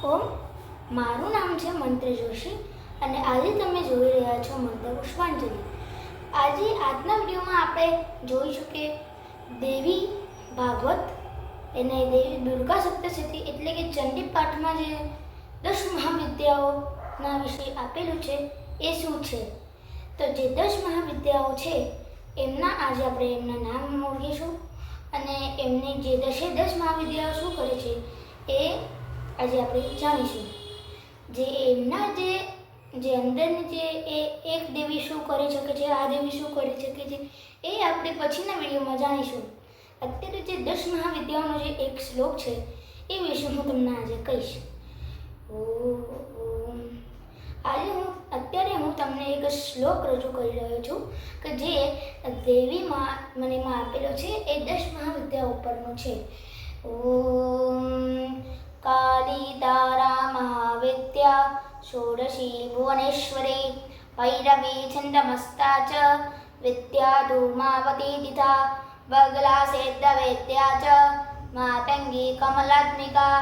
ઓમ, મારું નામ છે મંત્ર જોશી અને આજે તમે જોઈ રહ્યા છો મંત્ર પુષ્પાંજલિ. આજના વિડીયોમાં આપણે જોઈશું કે દેવી ભાગવત એને દેવી દુર્ગા સપ્તશતી એટલે કે ચંડી પાઠમાં જે 10 મહાવિદ્યાઓના વિશે આપેલું છે એ શું છે. તો જે 10 મહાવિદ્યાઓ છે એમના આજે આપણે એમના નામ ઓળખીશું અને એમની જે 10 મહાવિદ્યાઓ શું કરે છે એ આજે આપણે જાણીશું. જે એમના જે અંદરની જે એક દેવી શું કરી શકે છે, આ દેવી શું કરી શકે છે એ આપણે પછીના વિડીયોમાં જાણીશું. અત્યારે જે 10 મહાવિદ્યાઓનો જે એક શ્લોક છે એ વિશે હું તમને આજે કહીશ. અત્યારે હું તમને એક શ્લોક રજૂ કરી રહ્યો છું કે જે દેવીમાં મનેમાં આપેલો છે એ 10 મહાવિદ્યા ઉપરનો છે. ઓમ કાલી તારા મહાવિદ્યા ષોડશી ભુવનેશ્વરી ભૈરવી છંદમસ્તા ચ વિદ્યા ધૂમાવતી તિથા બગલા સેદ્ધ વેદ્યા ચ માતંગી કમલાત્મિકા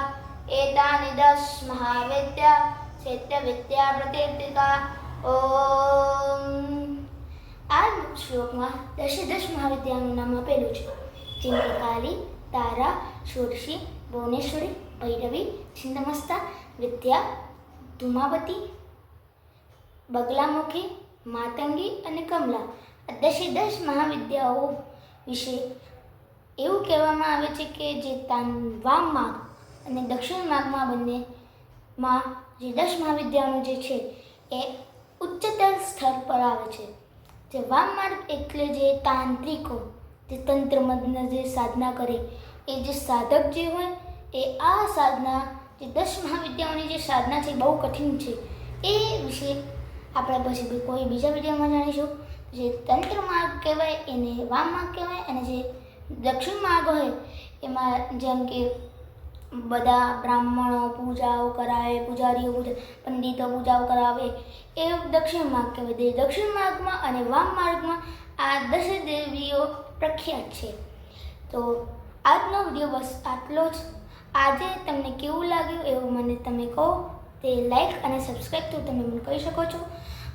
એતાની 10 મહાવિદ્યા સેદ્ધ વિદ્યા પ્રતિષ્ઠિકા. ઓમ આ શ્લોકમાં 10 મહાવિદ્યાનું નામ આપેલું છે જેમ કે કાલી, તારા, ષોડશી, ભુવનેશ્વરી, ભૈરવી, છિન્નમસ્તા, વિદ્યા, ધૂમાવતી, બગલામુખી, માતંગી અને કમલા. આ 10 મહાવિદ્યાઓ વિશે એવું કહેવામાં આવે છે કે જે વામ માર્ગ અને દક્ષિણ માર્ગમાં બંનેમાં જે 10 મહાવિદ્યાઓનું જે છે એ ઉચ્ચતર સ્તર પર આવે છે. જે વામ માર્ગ એટલે જે તાંત્રિકો જે તંત્ર મંત્ર જે સાધના કરે એ જે સાધક જે હોય એ આ સાધના જે 10 મહાવિદ્યાઓની જે સાધના છે બહુ કઠિન છે એ વિશે આપણે પછી કોઈ બીજા વિડીયોમાં જાણીશું. જે તંત્ર માર્ગ કહેવાય એને વામ માર્ગ કહેવાય અને જે દક્ષિણ માર્ગ હોય એમાં જેમ કે બધા બ્રાહ્મણો પૂજાઓ કરાવે, પૂજારીઓ પંડિતો પૂજાઓ કરાવે એ દક્ષિણ માર્ગ કહેવાય. દક્ષિણ માર્ગમાં અને વામ માર્ગમાં આ 10 દેવીઓ પ્રખ્યાત છે. તો આજનો વિડીયો બસ આટલો જ. આજે તમને કેવું લાગ્યું એવું મને તમે કહો. તે લાઈક અને સબસ્ક્રાઈબ તો તમે મને કહી શકો છો.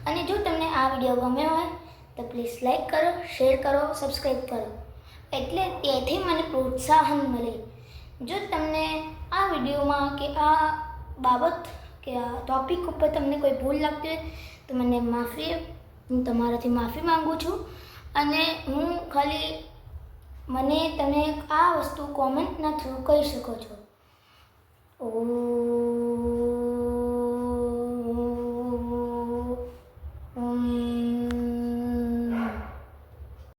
અને જો તમને આ વિડીયો ગમ્યો હોય તો પ્લીઝ લાઈક કરો, શેર કરો, સબસ્ક્રાઈબ કરો એટલે તેથી મને પ્રોત્સાહન મળે. જો તમને આ વિડીયોમાં કે આ બાબત કે આ ટૉપિક ઉપર તમને કોઈ ભૂલ લાગતી હોય તો હું તમારાથી માફી માંગુ છું. અને હું ખાલી મને તમે આ વસ્તુ કોમેન્ટના થ્રુ કહી શકો છો. ઓમ